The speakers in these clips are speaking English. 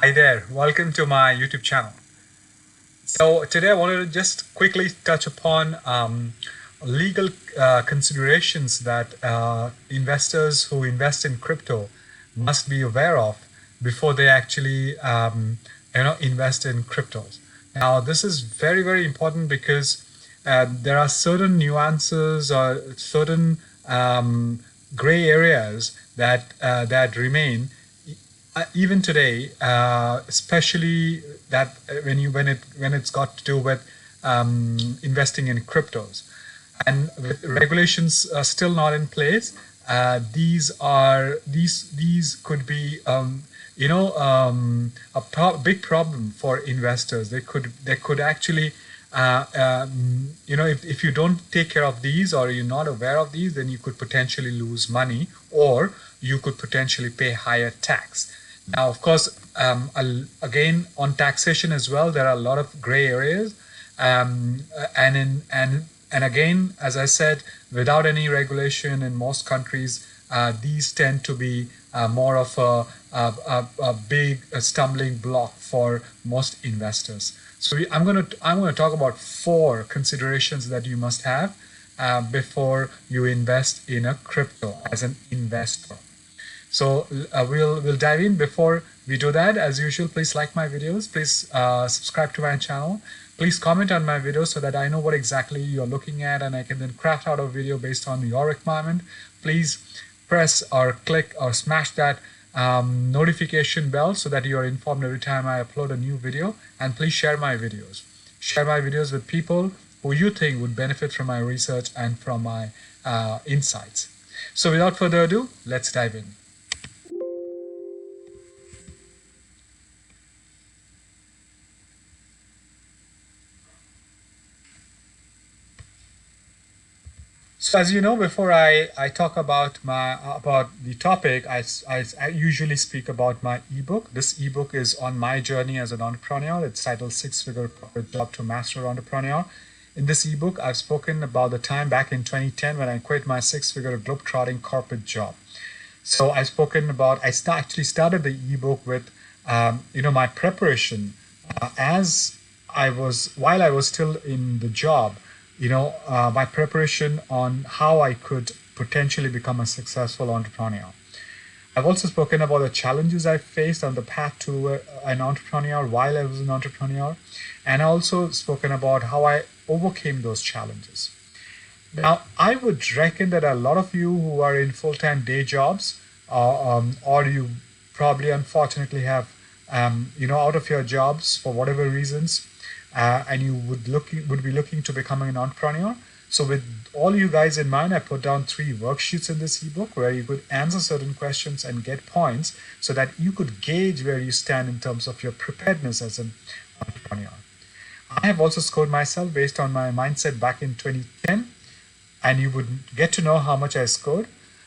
Hi there, welcome to my YouTube channel. So today I wanted to just quickly touch upon legal considerations that investors who invest in crypto must be aware of before they actually invest in cryptos. Now this is very, very important because there are certain nuances or certain gray areas that remain even today, especially that when it's got to do with investing in cryptos, and with regulations still not in place, these could be big problem for investors. They could actually if you don't take care of these or you're not aware of these, then you could potentially lose money or you could potentially pay higher tax. Now, of course, again, on taxation as well, there are a lot of gray areas. And again, as I said, without any regulation in most countries, these tend to be more of a big stumbling block for most investors. So I'm going to talk about 4 considerations that you must have before you invest in a crypto as an investor. So we'll dive in. Before we do that, as usual, please like my videos. Please subscribe to my channel. Please comment on my videos so that I know what exactly you're looking at and I can then craft out a video based on your requirement. Please press or click or smash that notification bell so that you are informed every time I upload a new video. And please share my videos. Share my videos with people who you think would benefit from my research and from my insights. So without further ado, let's dive in. So as you know, before I talk about the topic, I usually speak about my ebook. This ebook is on my journey as an entrepreneur. It's titled 6-Figure Corporate Job to Master Entrepreneur. In this ebook, I've spoken about the time back in 2010 when I quit my 6-figure globe-trotting corporate job. So I've spoken about, actually started the ebook with my preparation while I was still in the job. My preparation on how I could potentially become a successful entrepreneur. I've also spoken about the challenges I faced on the path to an entrepreneur while I was an entrepreneur, and I also spoken about how I overcame those challenges. Now, I would reckon that a lot of you who are in full-time day jobs, or you probably unfortunately have, out of your jobs for whatever reasons, and you would be looking to becoming an entrepreneur. So with all you guys in mind, I put down 3 worksheets in this ebook where you could answer certain questions and get points so that you could gauge where you stand in terms of your preparedness as an entrepreneur. I have also scored myself based on my mindset back in 2010, and you would get to know how much I scored.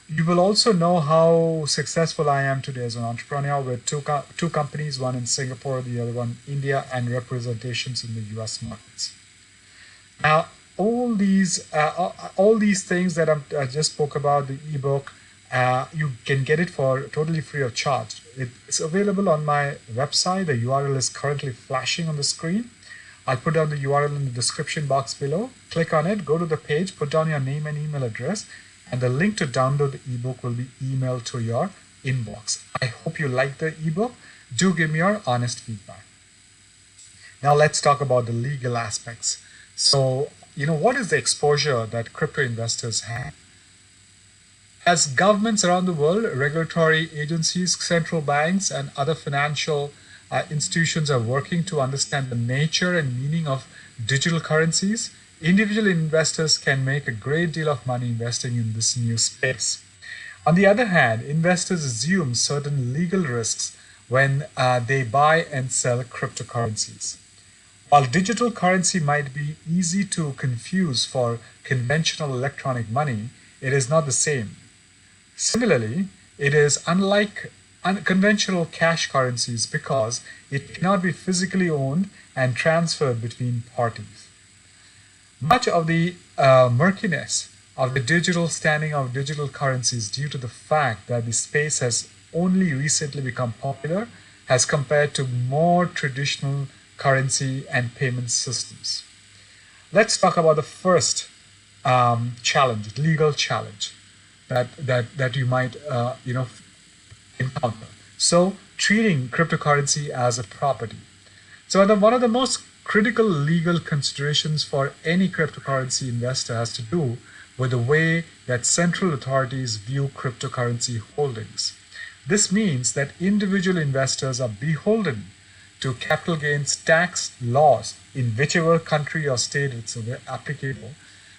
You will also know how successful I am today as an entrepreneur with two companies, one in Singapore, the other one India, and representations in the US markets. Now, all these things that I just spoke about, the ebook, you can get it for totally free of charge. It's available on my website. The URL is currently flashing on the screen. I'll put down the URL in the description box below. Click on it, go to the page, put down your name and email address, and the link to download the ebook will be emailed to your inbox. I hope you like the ebook. Do give me your honest feedback. Now let's talk about the legal aspects. So, what is the exposure that crypto investors have? As governments around the world, regulatory agencies, central banks, and other financial institutions are working to understand the nature and meaning of digital currencies, individual investors can make a great deal of money investing in this new space. On the other hand, investors assume certain legal risks when they buy and sell cryptocurrencies. While digital currency might be easy to confuse for conventional electronic money, it is not the same. Similarly, it is unlike unconventional cash currencies because it cannot be physically owned and transferred between parties. Much of the murkiness of the digital standing of digital currencies due to the fact that the space has only recently become popular as compared to more traditional currency and payment systems. Let's talk about the first challenge, legal challenge that you might encounter. So, treating cryptocurrency as a property. So, one of the most critical legal considerations for any cryptocurrency investor has to do with the way that central authorities view cryptocurrency holdings. This means that individual investors are beholden to capital gains tax laws in whichever country or state it's applicable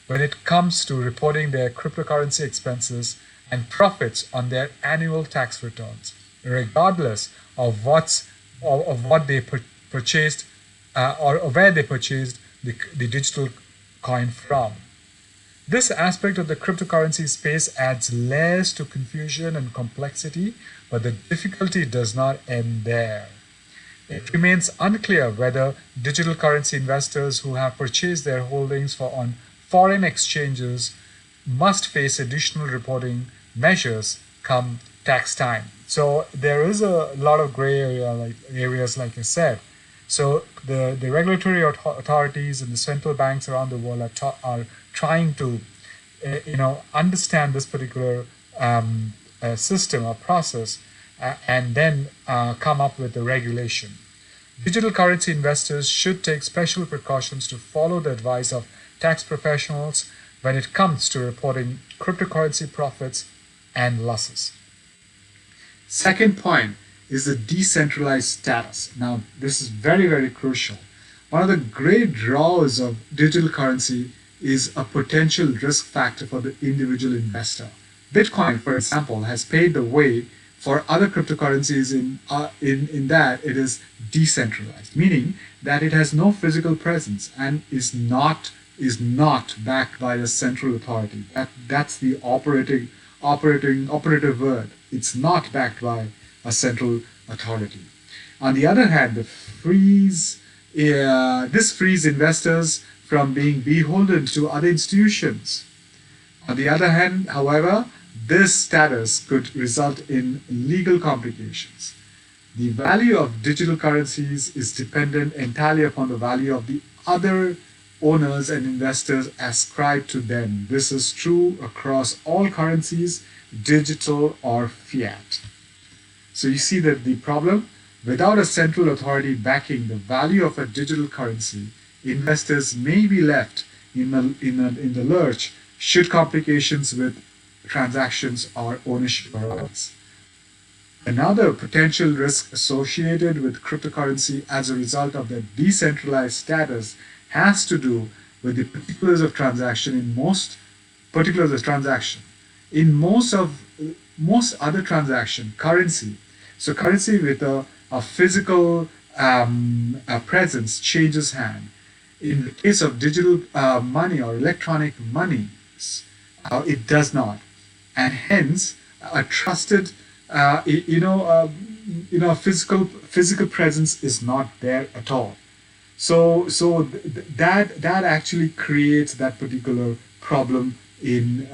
when it comes to reporting their cryptocurrency expenses and profits on their annual tax returns, regardless of what they purchased or where they purchased the digital coin from. This aspect of the cryptocurrency space adds layers to confusion and complexity, but the difficulty does not end there. It remains unclear whether digital currency investors who have purchased their holdings on foreign exchanges must face additional reporting measures come tax time. So there is a lot of gray areas, like I said. So the regulatory authorities and the central banks around the world are trying to understand this particular system or process and then come up with a regulation. Digital currency investors should take special precautions to follow the advice of tax professionals when it comes to reporting cryptocurrency profits and losses. Second point is the decentralized status. Now, this is very, very crucial. One of the great draws of digital currency is a potential risk factor for the individual investor. Bitcoin, for example, has paved the way for other cryptocurrencies in that it is decentralized, meaning that it has no physical presence and is not backed by the central authority. That's the operative word. It's not backed by a central authority. On the other hand, this frees investors from being beholden to other institutions. On the other hand, however, this status could result in legal complications. The value of digital currencies is dependent entirely upon the value of the other owners and investors ascribed to them. This is true across all currencies, digital or fiat. So you see that the problem, without a central authority backing the value of a digital currency, investors may be left in the lurch should complications with transactions or ownership arise. Another potential risk associated with cryptocurrency as a result of the decentralized status has to do with the particulars of transaction. In most other transaction, currency with a physical presence changes hand. In the case of digital money or electronic money, it does not, and hence a trusted, physical presence is not there at all. So that actually creates that particular problem in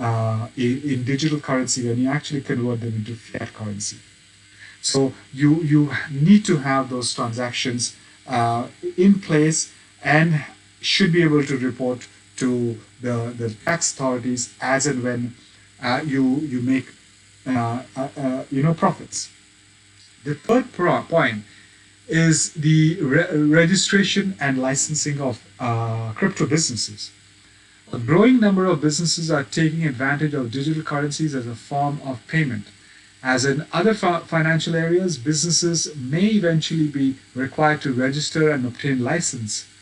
digital currency when you actually convert them into fiat currency. So you need to have those transactions in place and should be able to report to the tax authorities as and when you make profits. The third point is the registration and licensing of crypto businesses. A growing number of businesses are taking advantage of digital currencies as a form of payment. As in other financial areas, businesses may eventually be required to register and obtain licensure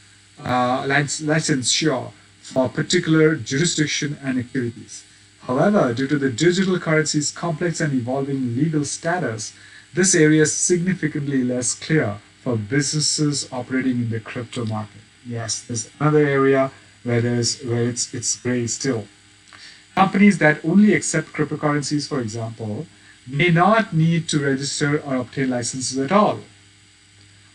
for particular jurisdiction and activities. However, due to the digital currency's complex and evolving legal status, this area is significantly less clear for businesses operating in the crypto market. Yes, there's another area where it's gray still. Companies that only accept cryptocurrencies, for example, may not need to register or obtain licenses at all.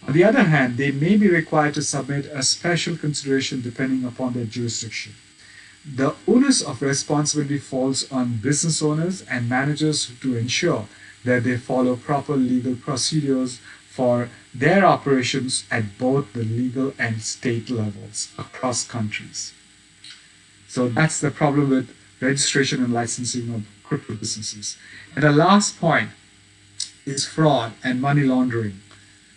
On the other hand, they may be required to submit a special consideration depending upon their jurisdiction. The onus of responsibility falls on business owners and managers to ensure that they follow proper legal procedures for their operations at both the legal and state levels across countries. So that's the problem with registration and licensing of crypto businesses. And the last point is fraud and money laundering.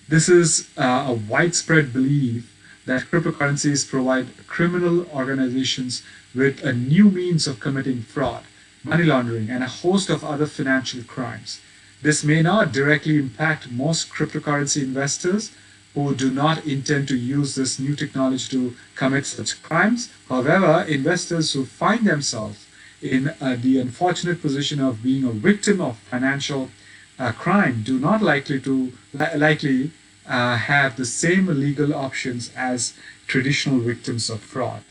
This is a widespread belief that cryptocurrencies provide criminal organizations with a new means of committing fraud, money laundering, and a host of other financial crimes. This may not directly impact most cryptocurrency investors who do not intend to use this new technology to commit such crimes. However, investors who find themselves in the unfortunate position of being a victim of financial crime do not likely have the same legal options as traditional victims of fraud.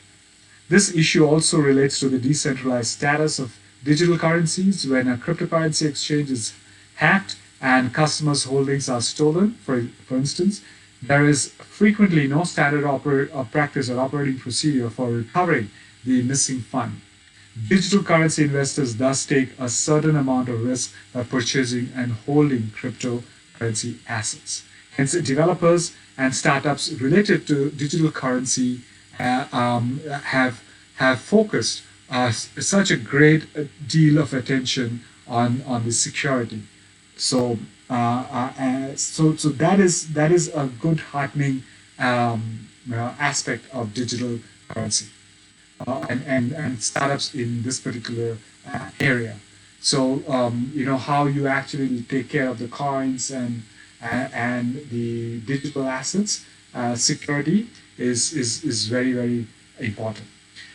This issue also relates to the decentralized status of digital currencies. When a cryptocurrency exchange is hacked and customers' holdings are stolen, for instance, there is frequently no standard practice or operating procedure for recovering the missing fund. Digital currency investors thus take a certain amount of risk by purchasing and holding cryptocurrency assets. Hence, developers and startups related to digital currency have focused such a great deal of attention on the security. So that is a good heartening aspect of digital currency. And startups in this particular area. So how you actually take care of the coins and the digital assets security is very, very important.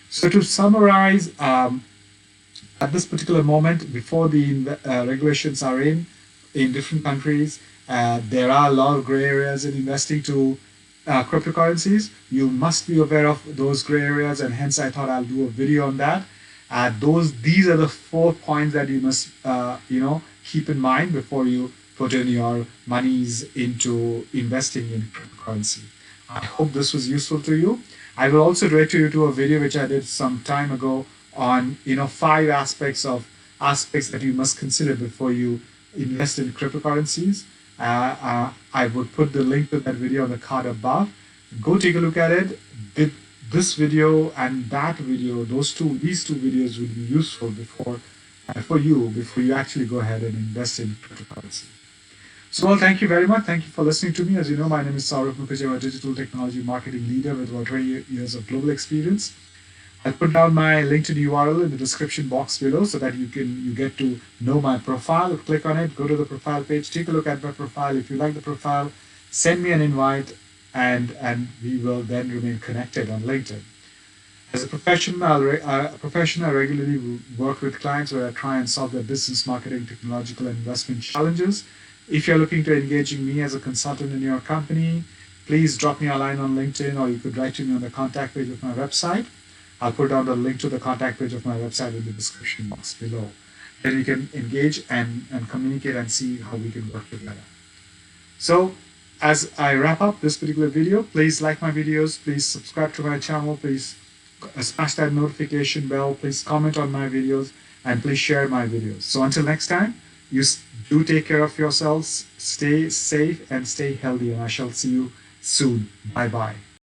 So to summarize, at this particular moment, before the regulations are in different countries, there are a lot of gray areas in investing to cryptocurrencies. You must be aware of those gray areas, and hence I thought I'll do a video on that. These are the 4 points that you must keep in mind before you put in your monies into investing in cryptocurrency. I hope this was useful to you. I will also direct you to a video which I did some time ago on 5 aspects that you must consider before you invest in cryptocurrencies. I would put the link to that video on the card above. Go take a look at it. This video and that video, these two videos will be useful before you actually go ahead and invest in cryptocurrency. So, thank you very much. Thank you for listening to me. As you know, my name is Saurav Mukherjee. I'm a digital technology marketing leader with about 20 years of global experience. I'll put down my LinkedIn URL in the description box below so that you get to know my profile. Click on it, go to the profile page, take a look at my profile. If you like the profile, send me an invite, and we will then remain connected on LinkedIn. As a professional, I regularly work with clients where I try and solve their business, marketing, technological, and investment challenges. If you're looking to engaging me as a consultant in your company, please drop me a line on LinkedIn, or you could write to me on the contact page of my website. I'll put down the link to the contact page of my website in the description box below. Then we can engage and communicate and see how we can work together. So, as I wrap up this particular video, please like my videos, please subscribe to my channel, please smash that notification bell, please comment on my videos, and please share my videos. So until next time, you do take care of yourselves, stay safe and stay healthy, and I shall see you soon. Bye-bye.